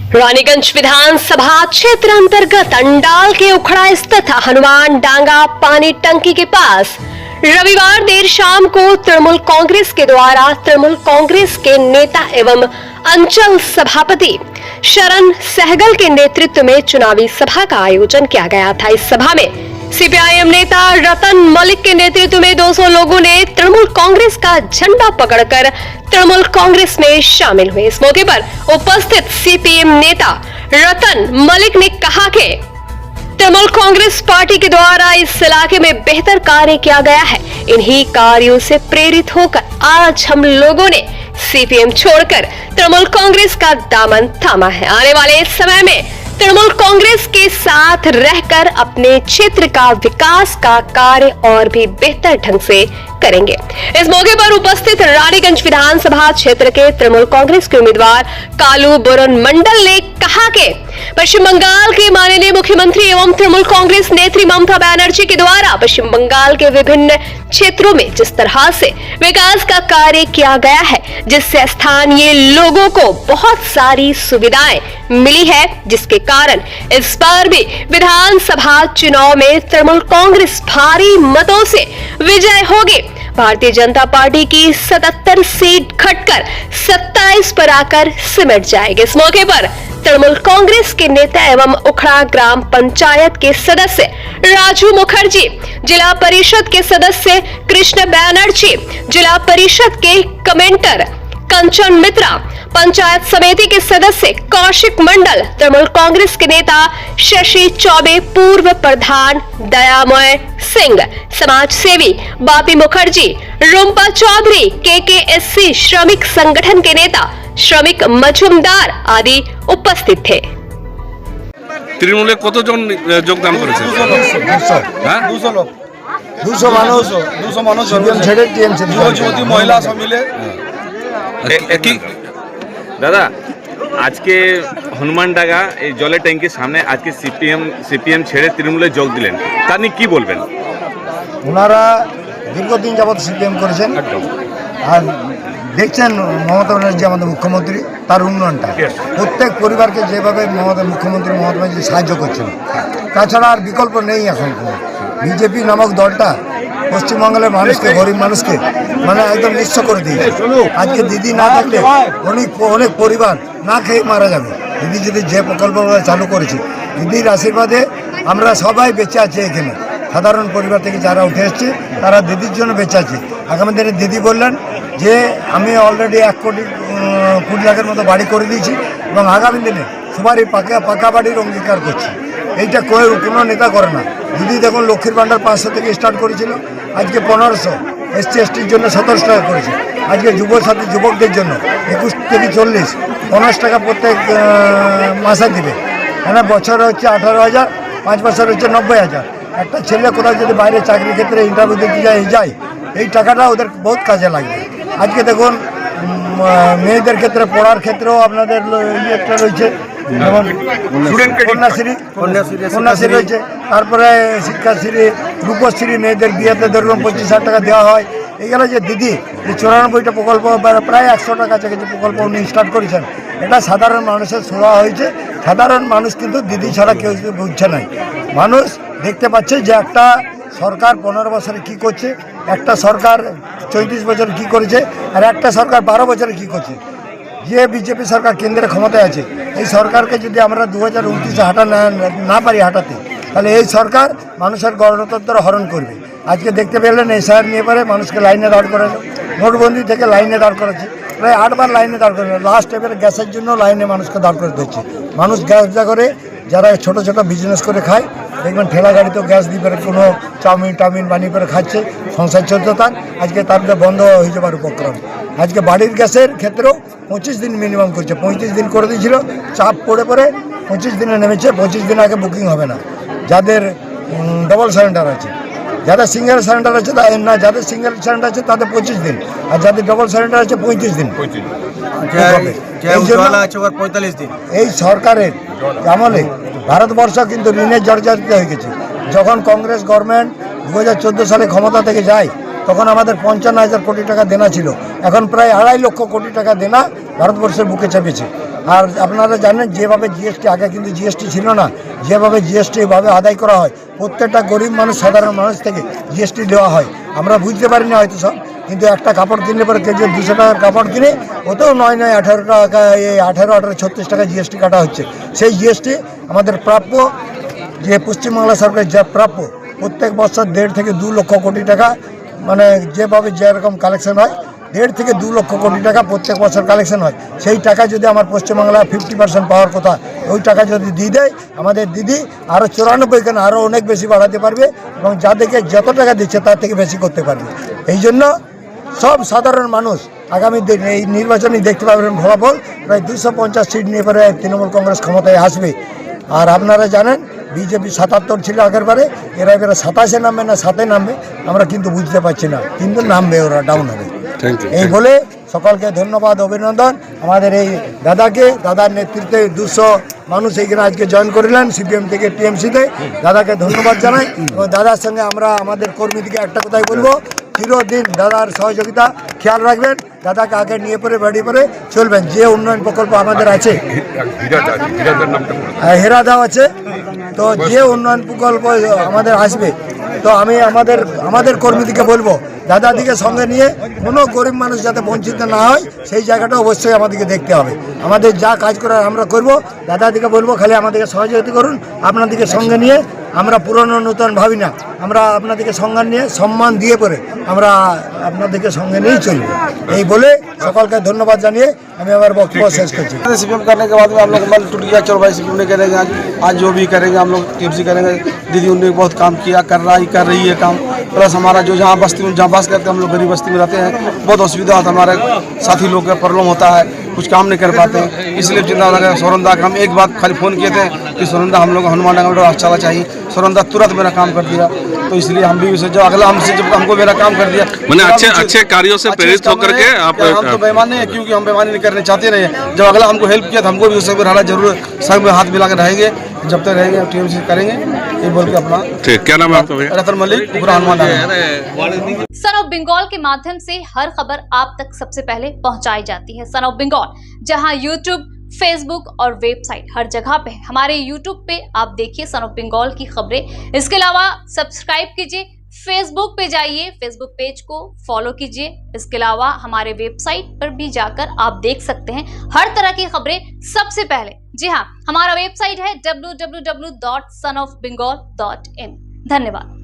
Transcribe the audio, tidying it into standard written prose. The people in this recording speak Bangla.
रानीगंज विधानसभा क्षेत्र अंतर्गत अंडाल के उखड़ा स्थित हनुमान डांगा पानी टंकी के पास रविवार देर शाम को तृणमूल कांग्रेस के द्वारा तृणमूल कांग्रेस के नेता एवं अंचल सभापति शरण सहगल के नेतृत्व में चुनावी सभा का आयोजन किया गया था। इस सभा में सीपीआईएम नेता रतन मलिक के नेतृत्व में 200 लोगों ने तृणमूल कांग्रेस का झंडा पकड़कर तृणमूल कांग्रेस में शामिल हुए। इस मौके पर उपस्थित सीपीएम नेता रतन मलिक ने कहा कि तृणमूल कांग्रेस पार्टी के द्वारा इस इलाके में बेहतर कार्य किया गया है। इन्हीं कार्यों से प्रेरित होकर आज हम लोगों ने सीपीएम छोड़कर तृणमूल कांग्रेस का दामन थामा है। आने वाले समय में तृणमूल कांग्रेस के साथ रहकर अपने क्षेत्र का विकास का कार्य और भी बेहतर ढंग से करेंगे। इस मौके पर उपस्थित रानीगंज विधानसभा क्षेत्र के तृणमूल कांग्रेस के उम्मीदवार कालू बोरन मंडल ने कहा कि पश्चिम बंगाल के माननीय मुख्यमंत्री एवं तृणमूल कांग्रेस नेत्री ममता बनर्जी के द्वारा पश्चिम बंगाल के विभिन्न क्षेत्रों में जिस तरह से विकास का कार्य किया गया है, जिससे स्थानीय लोगों को बहुत सारी सुविधाएं मिली है, जिसके कारण इस बार भी विधानसभा चुनाव में तृणमूल कांग्रेस भारी मतों से विजय होगी। भारतीय जनता पार्टी की 77 सीट घटकर 27 पर आकर सिमट जाएगी। इस मौके पर तृणमूल कांग्रेस के नेता एवं उखड़ा ग्राम पंचायत के सदस्य राजू मुखर्जी, जिला परिषद के सदस्य कृष्ण बैनर्जी, जिला परिषद के कमेंटर कंचन मित्रा, पंचायत समिति के सदस्य कौशिक मंडल, तृणमूल कांग्रेस के नेता शशि चौबे, पूर्व प्रधान दयामय सिंह, समाज सेवी बापी मुखर्जी, रुम्पा चौधरी, केकेएससी श्रमिक संगठन के नेता श्रमिक मजुमदार आदि उपस्थित थे। তৃণমূলে কতজন যোগদান করেছে? 200 মানুষ ছেড়ে টিএমসি যুবতী মহিলা সব মিলে। দাদা, আজকে হনুমানডাঙ্গা এই জলের ট্যাঙ্কির সামনে আজকে সিপিএম ছেড়ে তৃণমূলে যোগ দিলেন, তা নিয়ে কি বলবেন? ওনারা দীর্ঘদিন যাবৎ সিপিএম করেছেন, আর দেখছেন মমতা ব্যানার্জি আমাদের মুখ্যমন্ত্রী, তার উন্নয়নটা প্রত্যেক পরিবারকে যেভাবে মুখ্যমন্ত্রী মমতা ব্যানার্জি সাহায্য করছেন, তাছাড়া আর বিকল্প নেই। এখন বিজেপি নামক দলটা পশ্চিমবঙ্গের মানুষকে, গরিব মানুষকে মানে একদম নিঃস্ব করে দিয়েছে। আজকে দিদি না থাকলে অনেক পরিবার না খেয়ে মারা যাবে। দিদি যদি যে প্রকল্পগুলো চালু করেছে, দিদির আশীর্বাদে আমরা সবাই বেঁচে আছি। এখানে সাধারণ পরিবার থেকে যারা উঠে এসছে তারা দিদির জন্য বেঁচে আছে। আগামী দিনে দিদি বললেন যে আমি অলরেডি 1 কোটি 20 লাখের মতো বাড়ি করে দিয়েছি এবং আগামী দিনে সবারই পাকা বাড়ির অঙ্গীকার করছি। এইটা কোনো নেতা করে না। দিদি দেখুন লক্ষ্মীর ভাণ্ডার 500 থেকে স্টার্ট করেছিল, আজকে 1500, SC STর জন্য 1700 টাকা করেছে। আজকে যুবসাথী যুবকদের জন্য 21 থেকে 40 50 টাকা প্রত্যেক মাসে দিবে। মানে বছরে হচ্ছে 18,000, 5 বছর হচ্ছে 90,000। একটা ছেলে কোথাও যদি বাইরে চাকরির ক্ষেত্রে ইন্টারভিউ দিতে যায়, এই টাকাটা ওদের বহুত কাজে লাগবে। আজকে দেখুন মেয়েদের ক্ষেত্রে পড়ার ক্ষেত্রেও আপনাদের একটা রয়েছে, যেমন কন্যাশ্রী রয়েছে, তারপরে শিক্ষাশ্রী, রূপশ্রী, মেয়েদের বিয়েতে ধরুন 25,000 টাকা দেওয়া হয়। এইগুলো যে দিদি 94টা প্রকল্প, প্রায় 100টা কাছাকাছি প্রকল্প উনি স্টার্ট করেছেন। এটা সাধারণ মানুষের শোনা হয়েছে। সাধারণ মানুষ কিন্তু দিদি ছাড়া কেউ বুঝছে না। মানুষ দেখতে পাচ্ছে যে একটা সরকার 15 বছরে কী করছে, একটা সরকার 34 বছরে কী করেছে, আর একটা সরকার 12 বছরে কী করছে। যে বিজেপি সরকার কেন্দ্রে ক্ষমতায় আছে, এই সরকারকে যদি আমরা 2029 না পারি হাঁটাতে, তাহলে এই সরকার মানুষের গণতন্ত্র হরণ করবে। আজকে দেখতে পেলেন এসআইআর নিয়ে পরে মানুষকে লাইনে দাঁড় করালো, নোটবন্দি থেকে লাইনে দাঁড় করেছে, প্রায় 8 বার লাইনে দাঁড় করে। লাস্ট এবারে গ্যাসের জন্য লাইনে মানুষকে দাঁড় করে দিচ্ছে। মানুষ গ্যাস যা করে, যারা ছোট ছোট বিজনেস করে খায়, দেখবেন ঠেলা গাড়িতেও গ্যাস দিয়ে পরে কোনো চাউমিন বানিয়ে পরে খাচ্ছে, সংসার চলতে তার। আজকে তারপরে বন্ধ হয়ে যাবার উপক্রম। আজকে বাড়ির গ্যাসের ক্ষেত্রেও 25 দিন মিনিমাম করছে। 35 দিন করে দিয়েছিল, চাপ পড়ে 25 দিনে নেমেছে। 25 দিন আগে বুকিং হবে না যাদের ডবল সিলিন্ডার আছে। যাদের সিঙ্গেল সিলিন্ডার আছে না, যাদের সিঙ্গেল সিলিন্ডার আছে তাদের 25 দিন, আর যাদের ডবল সিলিন্ডার আছে 35 দিন। এই সরকারের আমলে ভারতবর্ষ কিন্তু ঋণের জর্জরিত হয়ে গেছে। যখন কংগ্রেস গভর্নমেন্ট 2014 সালে ক্ষমতা থেকে যায়, তখন আমাদের 55,000 কোটি টাকা দেনা ছিল, এখন প্রায় 2.5 লক্ষ কোটি টাকা দেনা ভারতবর্ষের বুকে চেপেছে। আর আপনারা জানেন যেভাবে জিএসটি, আগে কিন্তু জিএসটি ছিল না, যেভাবে জিএসটি এভাবে আদায় করা হয়, প্রত্যেকটা গরিব মানুষ, সাধারণ মানুষ থেকে জিএসটি দেওয়া হয়। আমরা বুঝতে পারি না হয়তো সব, কিন্তু একটা কাপড় কিনলে পরে কেজি 200 টাকার কাপড় কিনে ওতেও 9-18 টাকা, এই 18-36 টাকা জিএসটি কাটা হচ্ছে। সেই জিএসটি আমাদের প্রাপ্য, যে পশ্চিমবাংলা সরকারের যা প্রাপ্য, প্রত্যেক বছর 1.5 থেকে 2 লক্ষ কোটি টাকা, মানে যেভাবে যেরকম কালেকশন হয় 1.5 থেকে 2 লক্ষ কোটি টাকা প্রত্যেক বছর কালেকশন হয়। সেই টাকা যদি আমার পশ্চিমবাংলা 50% পাওয়ার কথা, ওই টাকা যদি দিয়ে দেয় আমাদের দিদি আরও 94 কেন আরও অনেক বেশি বাড়াতে পারবে, এবং যাদেরকে যত টাকা দিচ্ছে তার থেকে বেশি করতে পারবে। এই জন্য সব সাধারণ মানুষ আগামী দিন এই নির্বাচনে দেখতে পাবেন ফলাফল, প্রায় 250 সিট নিয়ে পরে তৃণমূল কংগ্রেস ক্ষমতায় আসবে। আর আপনারা জানেন বিজেপি 77 ছিল আগের বারে, এরা 27-এ নামবে না 7-এ নামবে আমরা কিন্তু বুঝতে পারছি না, কিন্তু নামবে, ওরা ডাউন হবে। এই বলে সকলকে ধন্যবাদ, অভিনন্দন। আমাদের এই দাদাকে, দাদার নেতৃত্বে 200 মানুষ এইখানে আজকে জয়েন করলেন সিপিএম থেকে টিএমসিতে, দাদাকে ধন্যবাদ জানাই। এবং দাদার সঙ্গে আমরা আমাদের কর্মীদেরকে একটা কথাই বলবো, চিরদিন দাদার সহযোগিতা খেয়াল রাখবেন, দাদাকে আগে নিয়ে পরে বাড়ি পরে চলবেন। যে উন্নয়ন প্রকল্প আমাদের আছে, হেরাদাও আছে, তো যে উন্নয়ন প্রকল্প আমাদের আসবে, তো আমি আমাদের কর্মীদেরকে বলবো দাদাদিকে সঙ্গে নিয়ে কোনো গরিব মানুষ যাতে বঞ্চিত না হয় সেই জায়গাটা অবশ্যই আমাদেরকে দেখতে হবে। আমাদের যা কাজ করার আমরা করব, দাদাদিকে বলবো খালি আমাদেরকে সহযোগিতা করুন। আপনাদেরকে সঙ্গে নিয়ে আমরা পুরনো নতুন ভাবি না, আমরা আপনাদেরকে সঙ্গে নিয়ে সম্মান দিয়ে পরে আমরা আপনাদেরকে সঙ্গে নিয়েই চলবো। এই বলে সকলকে ধন্যবাদ জানিয়ে আমি আমার বক্তব্য শেষ করছি। सीपीएम करने के बाद में हम लोग मन टूट गया, चलो भाई सीपीएम नहीं करेंगे, आज जो भी करेंगे हम लोग टीएमसी करेंगे। दीदी उन्होंने बहुत काम किया, कर रही है काम। प्लस हमारा जो जहाँ बस्ती में जहाँ बस करते हैं, हम लोग गरीब बस्ती में रहते हैं, बहुत असुविधा होता है, हमारे साथी लोग का प्रॉब्लम होता है, कुछ काम नहीं कर पाते हैं। इसलिए चिंता लगा सोरंदा का हम एक बात खाली फ़ोन किए थे कि सोरंदा हम लोग हनुमान डांगा में चला चाहिए, सोरंदा तुरंत मेरा काम कर दिया। तो इसलिए हम भी उसे जो अगला हमसे जब हमको मेरा काम कर दिया, मैंने अच्छे कार्यों से प्रेरित होकर के आप हम तो बेईमान नहीं है, क्योंकि हम बेईमानी नहीं करने चाहते नहीं। जब अगला हमको हेल्प किया तो हमको भी उससे रहना जरूर, संग में हाथ मिला कर रहेंगे, जब तक रहेंगे टीएमसी करेंगे, ये बोल के अपना। ठीक, क्या नाम है आपका भैया? रतन मलिक, पूरा हनुमान डांगा। सन ऑफ बंगाल के माध्यम से हर खबर आप तक सबसे पहले पहुंचाई जाती है। सन ऑफ बंगाल जहां यूट्यूब, फेसबुक और वेबसाइट हर जगह पे है। हमारे यूट्यूब पे आप देखिए सन ऑफ बंगाल की खबरें। इसके अलावा सब्सक्राइब कीजिए, फेसबुक पे जाइए, फेसबुक पेज को फॉलो कीजिए। इसके अलावा हमारे वेबसाइट पर भी जाकर आप देख सकते हैं हर तरह की खबरें सबसे पहले। जी हाँ, हमारा वेबसाइट है www.sonofbengal.in। धन्यवाद।